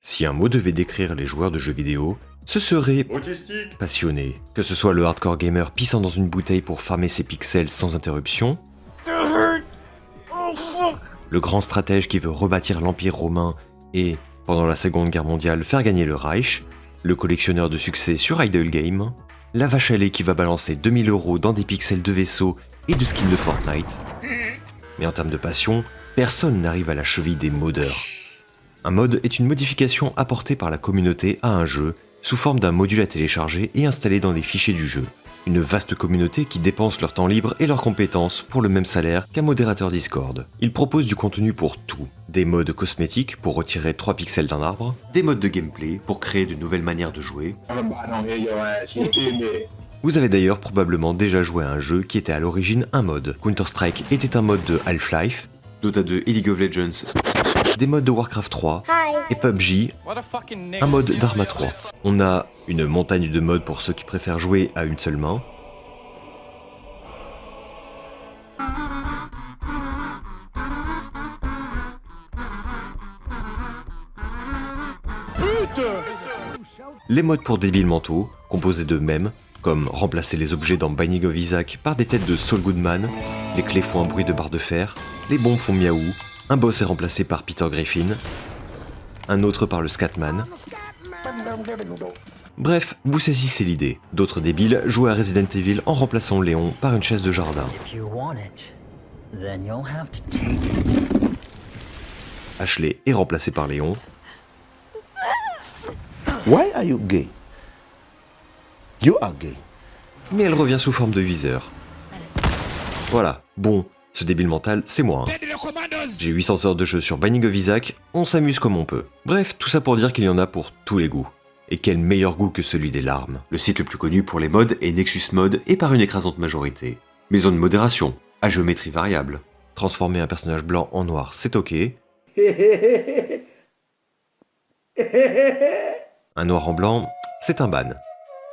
Si un mot devait décrire les joueurs de jeux vidéo, ce serait Autistique. passionné. Que ce soit le hardcore gamer pissant dans une bouteille pour farmer ses pixels sans interruption, le grand stratège qui veut rebâtir l'Empire romain et, pendant la Seconde Guerre mondiale, faire gagner le Reich, le collectionneur de succès sur Idle Game, la vache à lait qui va balancer 2000 € dans des pixels de vaisseau et de skins de Fortnite. Mais en termes de passion, personne n'arrive à la cheville des modeurs. Un mod est une modification apportée par la communauté à un jeu sous forme d'un module à télécharger et installer dans les fichiers du jeu. Une vaste communauté qui dépense leur temps libre et leurs compétences pour le même salaire qu'un modérateur Discord. Ils proposent du contenu pour tout. Des modes cosmétiques pour retirer 3 pixels d'un arbre, des modes de gameplay pour créer de nouvelles manières de jouer. Vous avez d'ailleurs probablement déjà joué à un jeu qui était à l'origine un mode. Counter-Strike était un mode de Half-Life, Dota 2 et League of Legends, des modes de Warcraft 3, et PUBG, un mode d'Arma 3. On a une montagne de modes pour ceux qui préfèrent jouer à une seule main. Les modes pour débiles mentaux, composés de mèmes, comme remplacer les objets dans Binding of Isaac par des têtes de Saul Goodman, les clés font un bruit de barre de fer, les bombes font miaou, un boss est remplacé par Peter Griffin, un autre par le Scatman. Bref, vous saisissez l'idée. D'autres débiles jouent à Resident Evil en remplaçant Léon par une chaise de jardin. Ashley est remplacée par Léon. Why are you gay? You are gay. Mais elle revient sous forme de viseur. Voilà, bon, ce débile mental, c'est moi. Hein. J'ai 800 heures de jeu sur Binding of Isaac, on s'amuse comme on peut. Bref, tout ça pour dire qu'il y en a pour tous les goûts. Et quel meilleur goût que celui des larmes. Le site le plus connu pour les mods est Nexus Mod et par une écrasante majorité. Maison de modération, à géométrie variable. Transformer un personnage blanc en noir, c'est ok. Un noir en blanc, c'est un ban.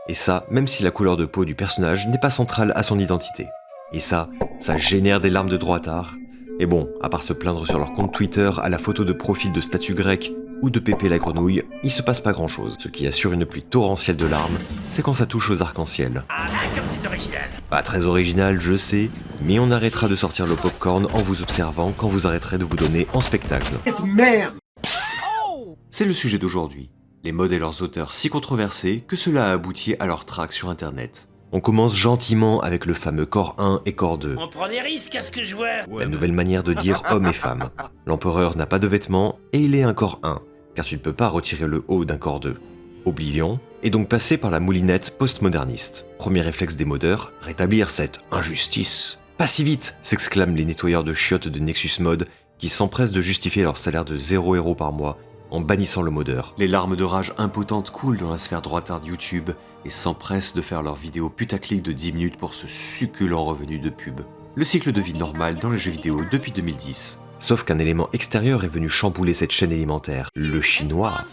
Et ça, même si la couleur de peau du personnage n'est pas centrale à son identité. Et ça génère des larmes de droitard. Et bon, à part se plaindre sur leur compte Twitter à la photo de profil de statue grecque ou de Pépé la grenouille, il se passe pas grand chose. Ce qui assure une pluie torrentielle de larmes, c'est quand ça touche aux arcs-en-ciel. Ah là, comme c'est original. Pas très original, je sais, mais on arrêtera de sortir le popcorn en vous observant quand vous arrêterez de vous donner en spectacle. C'est le sujet d'aujourd'hui. Les mods et leurs auteurs si controversés que cela a abouti à leur track sur internet. On commence gentiment avec le fameux corps 1 et corps 2. On prend des risques à ce que je vois. La nouvelle manière de dire homme et femme. L'empereur n'a pas de vêtements et il est un corps 1, car tu ne peux pas retirer le haut d'un corps 2. Oblivion est donc passé par la moulinette postmoderniste. Premier réflexe des modeurs, rétablir cette injustice. Pas si vite, s'exclament les nettoyeurs de chiottes de Nexus Mod qui s'empressent de justifier leur salaire de 0 € par mois en bannissant le modeur. Les larmes de rage impotentes coulent dans la sphère droitarde YouTube et s'empressent de faire leurs vidéos putaclic de 10 minutes pour ce succulent revenu de pub. Le cycle de vie normal dans les jeux vidéo depuis 2010. Sauf qu'un élément extérieur est venu chambouler cette chaîne alimentaire, le chinois.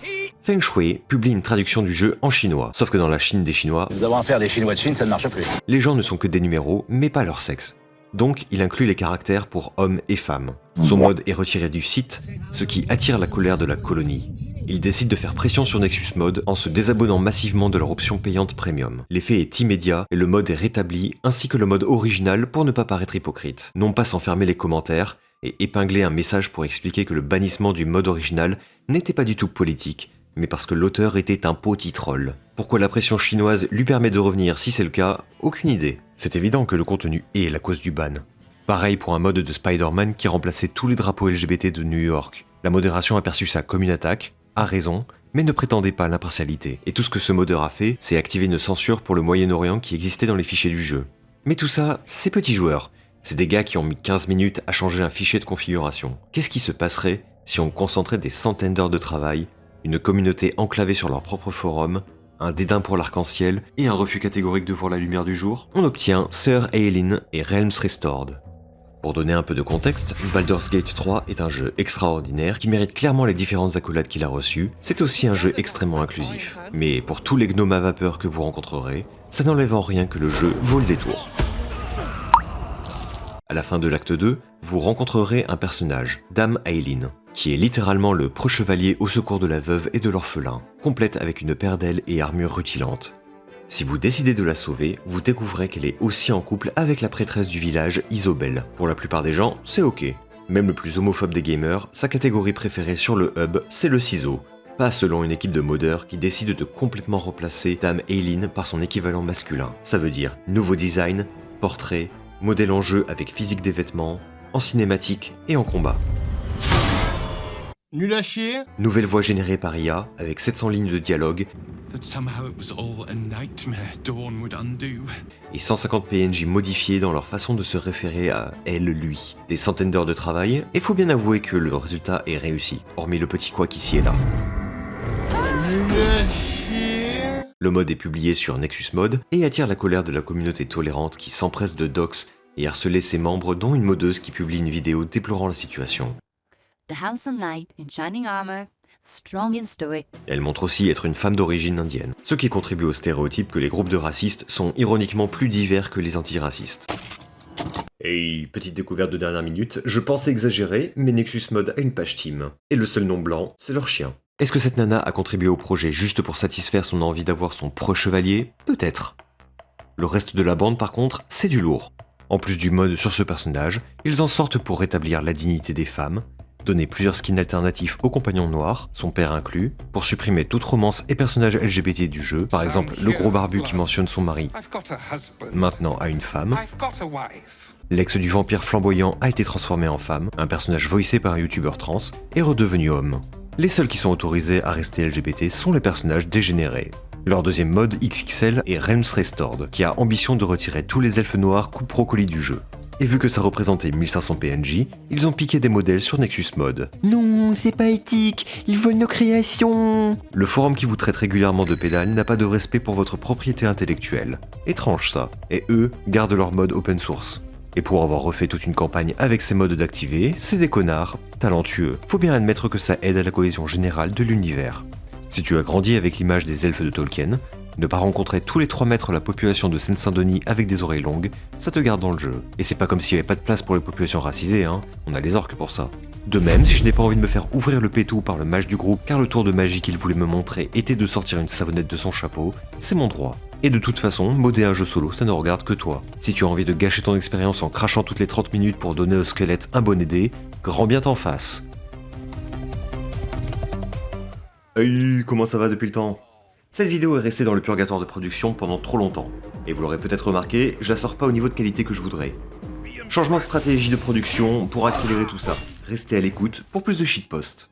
Feng Shui publie une traduction du jeu en chinois, sauf que dans la Chine des Chinois, Nous avons affaire à des Chinois de Chine, ça ne marche plus. les gens ne sont que des numéros, mais pas leur sexe. Donc, il inclut les caractères pour hommes et femmes. Son mode est retiré du site, ce qui attire la colère de la colonie. Il décide de faire pression sur Nexus Mod en se désabonnant massivement de leur option payante premium. L'effet est immédiat et le mode est rétabli, ainsi que le mode original pour ne pas paraître hypocrite. Non pas sans fermer les commentaires et épingler un message pour expliquer que le bannissement du mode original n'était pas du tout politique, mais parce que l'auteur était un petit troll. Pourquoi la pression chinoise lui permet de revenir si c'est le cas, aucune idée. C'est évident que le contenu est la cause du ban. Pareil pour un mode de Spider-Man qui remplaçait tous les drapeaux LGBT de New York. La modération a perçu ça comme une attaque, a raison, mais ne prétendait pas l'impartialité. Et tout ce que ce modeur a fait, c'est activer une censure pour le Moyen-Orient qui existait dans les fichiers du jeu. Mais tout ça, c'est petits joueurs. C'est des gars qui ont mis 15 minutes à changer un fichier de configuration. Qu'est-ce qui se passerait si on concentrait des centaines d'heures de travail, une communauté enclavée sur leur propre forum, un dédain pour l'arc-en-ciel et un refus catégorique de voir la lumière du jour? On obtient Sir Aelin et Realms Restored. Pour donner un peu de contexte, Baldur's Gate 3 est un jeu extraordinaire qui mérite clairement les différentes accolades qu'il a reçues. C'est aussi un jeu extrêmement inclusif. Mais pour tous les gnomes à vapeur que vous rencontrerez, ça n'enlève en rien que le jeu vaut le détour. À la fin de l'acte 2, vous rencontrerez un personnage, Dame Aelin. qui est littéralement le preux-chevalier au secours de la veuve et de l'orphelin, complète avec une paire d'ailes et armure rutilante. Si vous décidez de la sauver, vous découvrez qu'elle est aussi en couple avec la prêtresse du village, Isobel. Pour la plupart des gens, c'est ok. Même le plus homophobe des gamers, sa catégorie préférée sur le hub, c'est le ciseau. Pas selon une équipe de modeurs qui décide de complètement remplacer Dame Eileen par son équivalent masculin. Ça veut dire nouveau design, portrait, modèle en jeu avec physique des vêtements, en cinématique et en combat. Nul à chier. Nouvelle voix générée par IA avec 700 lignes de dialogue et 150 PNJ modifiés dans leur façon de se référer à elle, lui. Des centaines d'heures de travail, et faut bien avouer que le résultat est réussi, hormis le petit couac ici et là. Nul à chier. Le mode est publié sur Nexus Mode et attire la colère de la communauté tolérante qui s'empresse de dox et harceler ses membres, dont une modeuse qui publie une vidéo déplorant la situation. The handsome knight in shining armor, strong and stoic. Elle montre aussi être une femme d'origine indienne, ce qui contribue au stéréotype que les groupes de racistes sont ironiquement plus divers que les antiracistes. Hey, petite découverte de dernière minute, je pensais exagérer, mais Nexus Mode a une page team. Et le seul nom blanc, c'est leur chien. Est-ce que cette nana a contribué au projet juste pour satisfaire son envie d'avoir son preux-chevalier? Peut-être. Le reste de la bande par contre, c'est du lourd. En plus du mode sur ce personnage, ils en sortent pour rétablir la dignité des femmes, donner plusieurs skins alternatifs aux compagnons noirs, son père inclus, pour supprimer toute romance et personnage LGBT du jeu, par exemple le gros barbu qui mentionne son mari maintenant à une femme. L'ex du vampire flamboyant a été transformé en femme, un personnage voicé par un youtubeur trans est redevenu homme. Les seuls qui sont autorisés à rester LGBT sont les personnages dégénérés. Leur deuxième mode XXL est Realms Restored, qui a ambition de retirer tous les elfes noirs coupe brocoli du jeu. Et vu que ça représentait 1500 PNJ, ils ont piqué des modèles sur Nexus Mode. Non, c'est pas éthique, ils volent nos créations. Le forum qui vous traite régulièrement de pédale n'a pas de respect pour votre propriété intellectuelle. Étrange ça. Et eux gardent leur mode open source. Et pour avoir refait toute une campagne avec ces modes d'activer, c'est des connards, talentueux. Faut bien admettre que ça aide à la cohésion générale de l'univers. Si tu as grandi avec l'image des elfes de Tolkien, ne pas rencontrer tous les 3 mètres la population de Seine-Saint-Denis avec des oreilles longues, ça te garde dans le jeu. Et c'est pas comme s'il y avait pas de place pour les populations racisées, hein, on a les orques pour ça. De même, si je n'ai pas envie de me faire ouvrir le pétou par le mage du groupe car le tour de magie qu'il voulait me montrer était de sortir une savonnette de son chapeau, c'est mon droit. Et de toute façon, modder un jeu solo, ça ne regarde que toi. Si tu as envie de gâcher ton expérience en crachant toutes les 30 minutes pour donner au squelette un bonnet dé, grand bien t'en face. Hey, comment ça va depuis le temps? Cette vidéo est restée dans le purgatoire de production pendant trop longtemps. Et vous l'aurez peut-être remarqué, je la sors pas au niveau de qualité que je voudrais. Changement de stratégie de production pour accélérer tout ça. Restez à l'écoute pour plus de shitpost.